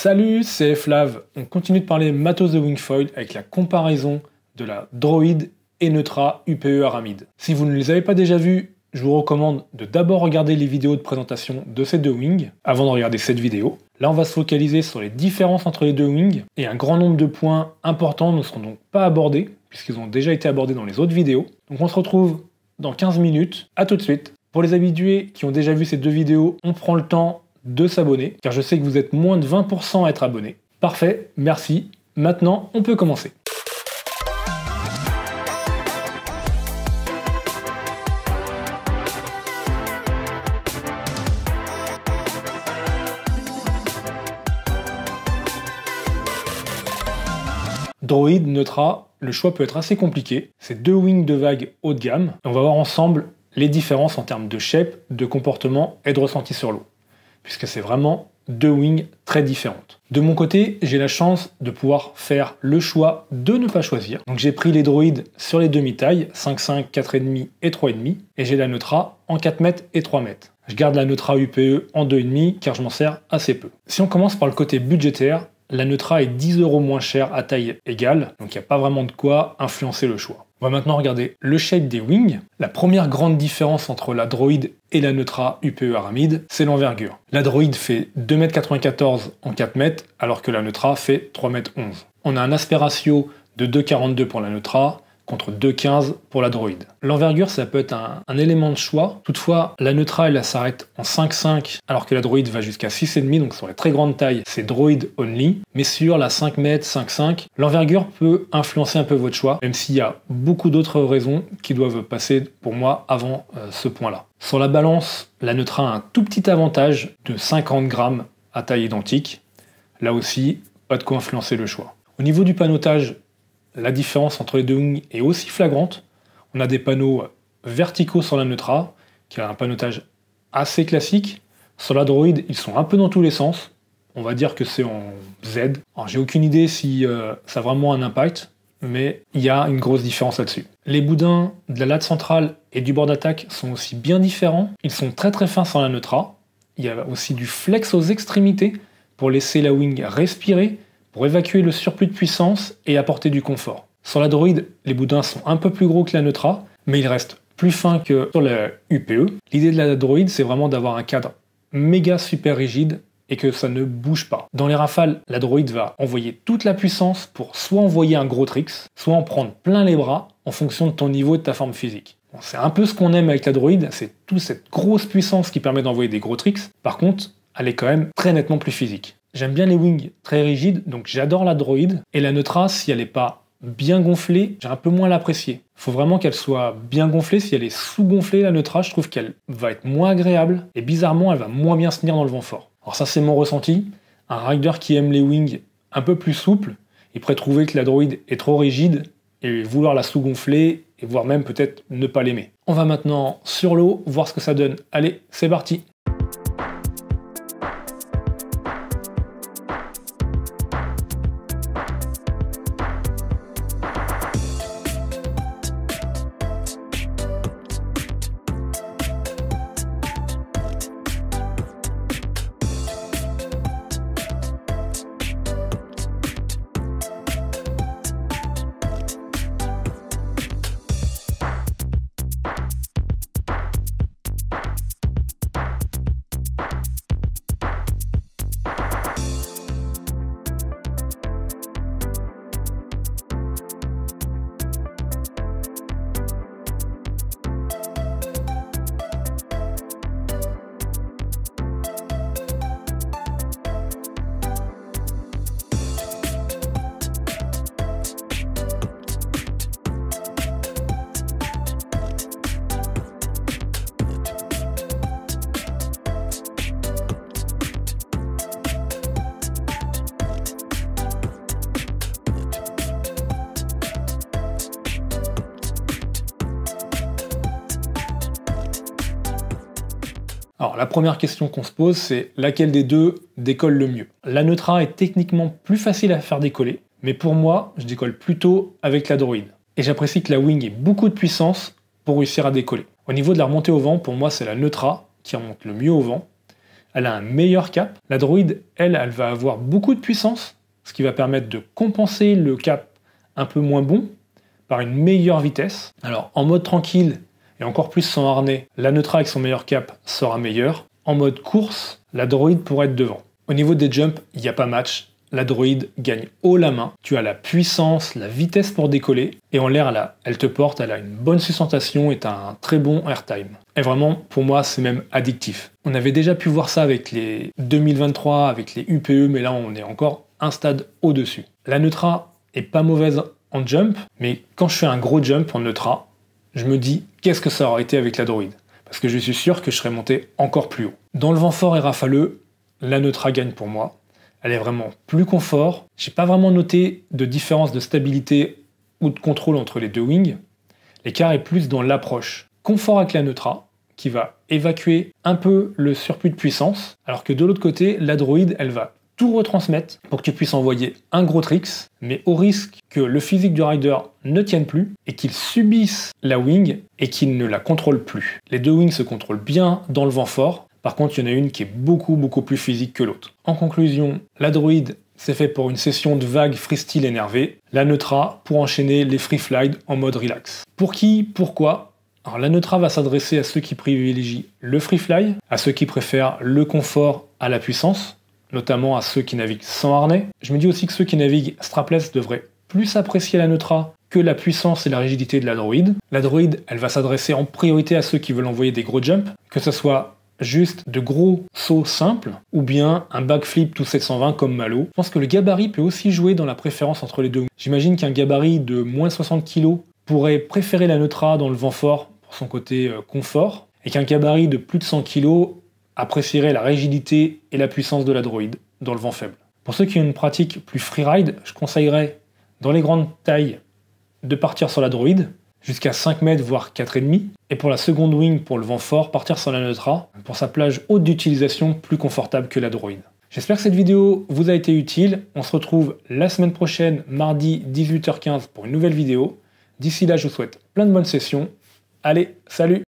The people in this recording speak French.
Salut, c'est Flav. On continue de parler matos de Wingfoil avec la comparaison de la Droid et Neutra UPE Aramid. Si vous ne les avez pas déjà vus, je vous recommande de d'abord regarder les vidéos de présentation de ces deux wings avant de regarder cette vidéo. Là, on va se focaliser sur les différences entre les deux wings et un grand nombre de points importants ne seront donc pas abordés puisqu'ils ont déjà été abordés dans les autres vidéos. Donc on se retrouve dans 15 minutes. À tout de suite. Pour les habitués qui ont déjà vu ces deux vidéos, on prend le temps de s'abonner, car je sais que vous êtes moins de 20% à être abonnés. Parfait, merci. Maintenant, on peut commencer. Droid, Neutra, le choix peut être assez compliqué. C'est deux wings de vague haut de gamme. On va voir ensemble les différences en termes de shape, de comportement et de ressenti sur l'eau, puisque c'est vraiment deux wings très différentes. De mon côté, j'ai la chance de pouvoir faire le choix de ne pas choisir. Donc j'ai pris les Droid sur les demi-tailles, 5,5, 4,5 et 3,5, et j'ai la Neutra en 4 mètres et 3 mètres. Je garde la Neutra UPE en 2,5 car je m'en sers assez peu. Si on commence par le côté budgétaire, la Neutra est 10 € moins chère à taille égale, donc il n'y a pas vraiment de quoi influencer le choix. On va maintenant regarder le shape des wings. La première grande différence entre la Droid et la Neutra UPE Aramid, c'est l'envergure. La Droid fait 2,94 m en 4 mètres, alors que la Neutra fait 3,11 m. On a un aspect ratio de 2,42 pour la Neutra, contre 2,15 pour la Droid. L'envergure, ça peut être un élément de choix. Toutefois, la Neutra, elle s'arrête en 5,5, alors que la Droid va jusqu'à 6,5, donc sur les très grandes tailles, c'est Droid only. Mais sur la 5 mètres, 5,5, l'envergure peut influencer un peu votre choix, même s'il y a beaucoup d'autres raisons qui doivent passer pour moi avant ce point-là. Sur la balance, la Neutra a un tout petit avantage de 50 grammes à taille identique. Là aussi, pas de quoi influencer le choix. Au niveau du panotage, la différence entre les deux wings est aussi flagrante. On a des panneaux verticaux sur la Neutra, qui a un panotage assez classique. Sur la Droid, ils sont un peu dans tous les sens. On va dire que c'est en Z. Alors, j'ai aucune idée si ça a vraiment un impact, mais il y a une grosse différence là-dessus. Les boudins de la latte centrale et du bord d'attaque sont aussi bien différents. Ils sont très très fins sur la Neutra. Il y a aussi du flex aux extrémités pour laisser la wing respirer, pour évacuer le surplus de puissance et apporter du confort. Sur la Droid, les boudins sont un peu plus gros que la Neutra, mais ils restent plus fins que sur la UPE. L'idée de la Droid, c'est vraiment d'avoir un cadre méga super rigide et que ça ne bouge pas. Dans les rafales, la Droid va envoyer toute la puissance pour soit envoyer un gros tricks, soit en prendre plein les bras en fonction de ton niveau et de ta forme physique. Bon, c'est un peu ce qu'on aime avec la Droid, c'est toute cette grosse puissance qui permet d'envoyer des gros tricks. Par contre, elle est quand même très nettement plus physique. J'aime bien les wings très rigides, donc j'adore la Droid. Et la Neutra, si elle n'est pas bien gonflée, j'ai un peu moins l'apprécier. Il faut vraiment qu'elle soit bien gonflée. Si elle est sous-gonflée, la Neutra, je trouve qu'elle va être moins agréable. Et bizarrement, elle va moins bien se tenir dans le vent fort. Alors ça, c'est mon ressenti. Un rider qui aime les wings un peu plus souples, il pourrait trouver que la Droid est trop rigide et vouloir la sous-gonfler et voire même peut-être ne pas l'aimer. On va maintenant sur l'eau, voir ce que ça donne. Allez, c'est parti! Alors la première question qu'on se pose, c'est laquelle des deux décolle le mieux? La Neutra est techniquement plus facile à faire décoller, mais pour moi, je décolle plutôt avec la Droid. Et j'apprécie que la wing ait beaucoup de puissance pour réussir à décoller. Au niveau de la remontée au vent, pour moi, c'est la Neutra qui remonte le mieux au vent. elle a un meilleur cap. La droïde, elle va avoir beaucoup de puissance, ce qui va permettre de compenser le cap un peu moins bon par une meilleure vitesse. Alors en mode tranquille et encore plus sans harnais, la Neutra avec son meilleur cap sera meilleure. En mode course, la droïde pourrait être devant. Au niveau des jumps, il n'y a pas match. La droïde gagne haut la main. Tu as la puissance, la vitesse pour décoller. Et en l'air, elle te porte, elle a une bonne sustentation et tu as un très bon airtime. Et vraiment, pour moi, c'est même addictif. On avait déjà pu voir ça avec les 2023, avec les UPE, mais là, on est encore un stade au-dessus. La Neutra est pas mauvaise en jump, mais quand je fais un gros jump en Neutra, je me dis, qu'est-ce que ça aurait été avec la droïde? Parce que je suis sûr que je serais monté encore plus haut. Dans le vent fort et rafaleux, la Neutra gagne pour moi. Elle est vraiment plus confort. J'ai pas vraiment noté de différence de stabilité ou de contrôle entre les deux wings. L'écart est plus dans l'approche. Confort avec la Neutra, qui va évacuer un peu le surplus de puissance, alors que de l'autre côté, la droïde, elle va tout retransmettre pour que tu puisses envoyer un gros tricks, mais au risque que le physique du rider ne tienne plus et qu'il subisse la wing et qu'il ne la contrôle plus. Les deux wings se contrôlent bien dans le vent fort. Par contre, il y en a une qui est beaucoup plus physique que l'autre. En conclusion, la droïde, c'est fait pour une session de vague freestyle énervé. La Neutra pour enchaîner les free fly en mode relax. Pour qui? Pourquoi? Alors la Neutra va s'adresser à ceux qui privilégient le free fly, à ceux qui préfèrent le confort à la puissance, notamment à ceux qui naviguent sans harnais. Je me dis aussi que ceux qui naviguent strapless devraient plus apprécier la Neutra que la puissance et la rigidité de la droïde. La droïde, elle va s'adresser en priorité à ceux qui veulent envoyer des gros jumps, que ce soit juste de gros sauts simples, ou bien un backflip tout 720 comme Malo. Je pense que le gabarit peut aussi jouer dans la préférence entre les deux. J'imagine qu'un gabarit de moins 60 kg pourrait préférer la Neutra dans le vent fort pour son côté confort, et qu'un gabarit de plus de 100 kg apprécierait la rigidité et la puissance de la droïde dans le vent faible. Pour ceux qui ont une pratique plus freeride, je conseillerais dans les grandes tailles de partir sur la droïde, jusqu'à 5 mètres voire 4,5, et pour la seconde wing pour le vent fort, partir sur la Neutra, pour sa plage haute d'utilisation plus confortable que la droïde. J'espère que cette vidéo vous a été utile. On se retrouve la semaine prochaine, mardi 18h15 pour une nouvelle vidéo. D'ici là, je vous souhaite plein de bonnes sessions. Allez, salut!